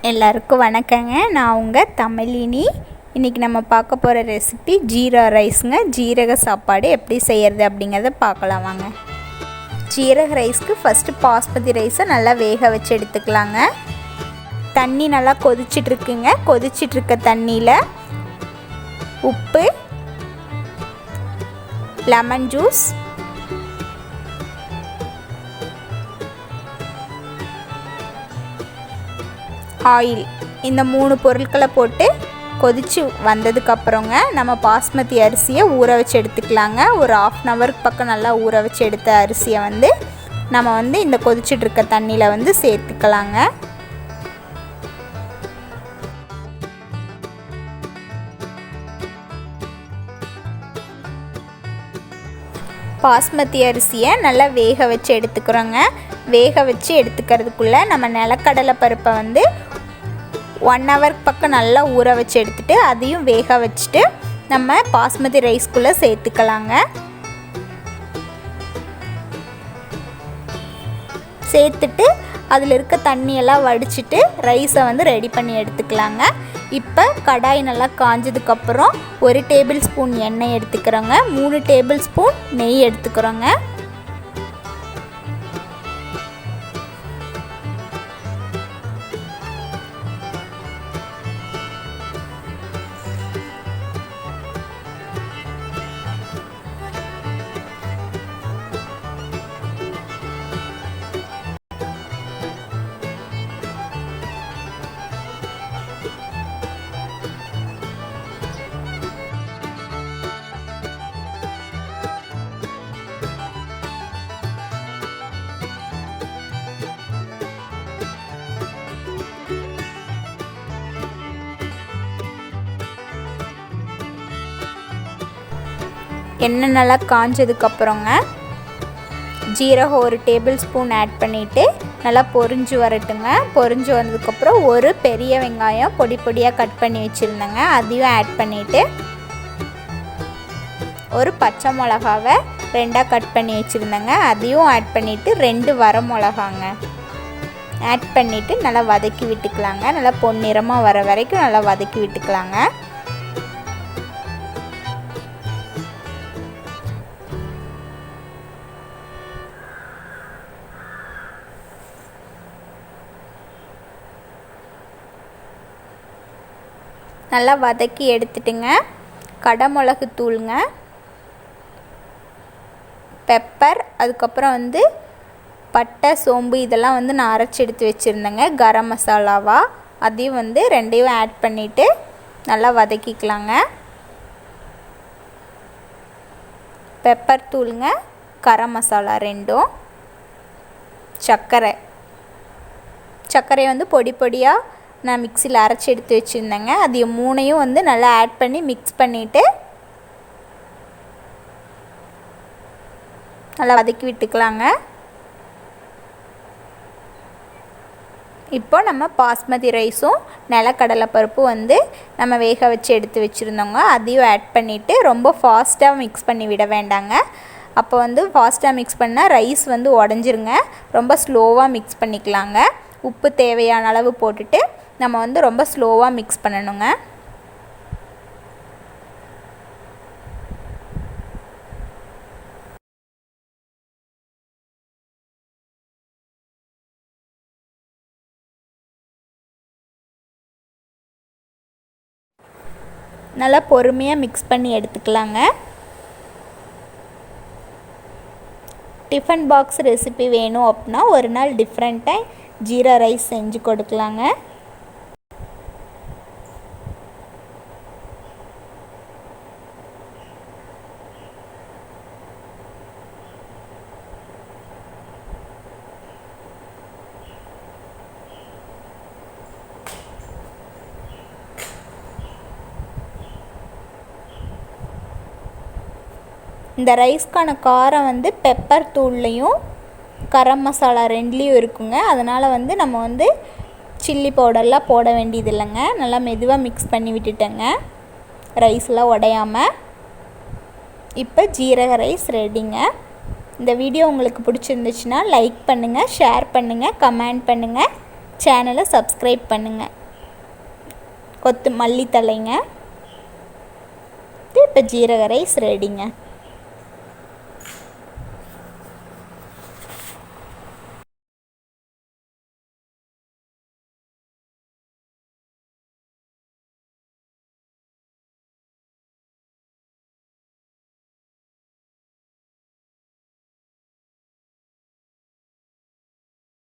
எல்லாருக்கும் வணக்கங்க. நான் உங்கள் தமிழினி. இன்றைக்கி நம்ம பார்க்க போகிற ரெசிபி ஜீரா ரைஸுங்க. ஜீரக சாப்பாடு எப்படி செய்கிறது அப்படிங்கிறத பார்க்கலாம் வாங்க. ஜீரக ரைஸ்க்கு ஃபஸ்ட்டு பாஸ்மதி ரைஸை நல்லா வேக வச்சு எடுத்துக்கலாங்க. தண்ணி நல்லா கொதிச்சிட்ருக்குங்க. கொதிச்சிட்ருக்க தண்ணியில் உப்பு, லெமன் ஜூஸ், ஆயில், இந்த 3 பொருட்களை போட்டு கொதித்து வந்ததுக்கப்புறங்க நம்ம பாஸ்மதி அரிசியை ஊற வச்சு எடுத்துக்கலாங்க. ஒரு 1/2 ஹவருக்கு பக்கம் நல்லா ஊற வச்சு எடுத்த அரிசியை நம்ம இந்த கொதிச்சிட்ருக்க தண்ணியில் சேர்த்துக்கலாங்க. பாஸ்மதி அரிசியை நல்லா வேக வச்சு எடுத்துக்கிறோங்க. வேக வச்சு எடுத்துக்கிறதுக்குள்ளே நம்ம நிலக்கடலை பருப்பை 1 ஹவருக்கு பக்கம் நல்லா ஊற வச்சு எடுத்துகிட்டு அதையும் வேக வச்சுட்டு நம்ம பாஸ்மதி ரைஸ்குள்ளே சேர்த்துக்கலாங்க. சேர்த்துட்டு அதில் இருக்க தண்ணியெல்லாம் வடிச்சிட்டு ரைஸை ரெடி பண்ணி எடுத்துக்கலாங்க. இப்போ கடாய் நல்லா காஞ்சதுக்கப்புறம் 1 டேபிள் ஸ்பூன் எண்ணெய் எடுத்துக்கிறோங்க. 3 டேபிள் ஸ்பூன் நெய் எடுத்துக்கிறோங்க. எண்ணெய் நல்லா காஞ்சதுக்கப்புறங்க ஜீரகம் 1 டேபிள் ஸ்பூன் ஆட் பண்ணிவிட்டு நல்லா பொரிஞ்சு வரட்டுங்க. பொரிஞ்சு வந்ததுக்கப்புறம் ஒரு பெரிய வெங்காயம் பொடி பொடியாக கட் பண்ணி வச்சுருந்தேங்க, அதையும் ஆட் பண்ணிவிட்டு ஒரு பச்சை மிளகாவை 2ஆக கட் பண்ணி வச்சுருந்தேங்க, அதையும் ஆட் பண்ணிவிட்டு 2 வர மிளகாங்க ஆட் பண்ணிவிட்டு நல்லா வதக்கி விட்டுக்கலாங்க. நல்லா பொன்னிறமாக வர வரைக்கும் நல்லா வதக்கி விட்டுக்கலாங்க. நல்லா வதக்கி எடுத்துட்டுங்க கடமிளகு தூளுங்க, பெப்பர், அதுக்கப்புறம் பட்டை, சோம்பு இதெல்லாம் நான் அரைச்சி எடுத்து வச்சுருந்தேங்க. கரம் மசாலாவா அதையும் 2ஐயும் ஆட் பண்ணிவிட்டு நல்லா வதக்கிக்கலாங்க. பெப்பர் தூளுங்க, கரம் மசாலா 2, சர்க்கரை பொடி பொடியாக நான் மிக்சியில் அரைச்சி எடுத்து வச்சுருந்தேங்க. அது 3ஐயும் நல்லா ஆட் பண்ணி மிக்ஸ் பண்ணிவிட்டு நல்லா வதக்கி விட்டுக்கலாங்க. இப்போ நம்ம பாஸ்மதி ரைஸும் நிலக்கடலை பருப்பும் நம்ம வேக வச்சு எடுத்து வச்சுருந்தோங்க, அதையும் ஆட் பண்ணிவிட்டு ரொம்ப ஃபாஸ்ட்டாக மிக்ஸ் பண்ணி விட வேண்டாங்க. அப்போ ஃபாஸ்ட்டாக மிக்ஸ் பண்ணால் ரைஸ் உடஞ்சிருங்க. ரொம்ப ஸ்லோவாக மிக்ஸ் பண்ணிக்கலாங்க. உப்பு தேவையான அளவு போட்டுட்டு நம்ம ரொம்ப ஸ்லோவாக மிக்ஸ் பண்ணணுங்க. நல்லா பொறுமையாக மிக்ஸ் பண்ணி எடுத்துக்கலாங்க. டிஃபன் பாக்ஸ் ரெசிபி வேணும் அப்படின்னா ஒரு நாள் டிஃப்ரெண்ட்டாக ஜீரா ரைஸ் செஞ்சு கொடுக்கலாங்க. இந்த ரைஸ்க்கான காரம் பெப்பர் தூள்லையும் கரம் மசாலா 2லேயும் இருக்குங்க. அதனால் நம்ம சில்லி பவுடர்லாம் போட வேண்டியது இல்லைங்க. நல்லா மெதுவாக மிக்ஸ் பண்ணி விட்டுட்டேங்க ரைஸ்லாம் உடையாமல். இப்போ ஜீரக ரைஸ் ரெடிங்க. இந்த வீடியோ உங்களுக்கு பிடிச்சிருந்துச்சுன்னா லைக் பண்ணுங்கள், ஷேர் பண்ணுங்கள், கமெண்ட் பண்ணுங்கள். சேனலை சப்ஸ்கிரைப் பண்ணுங்கள். கொத்து மல்லி தழைங்க. இப்போ ஜீரக ரைஸ் ரெடிங்க.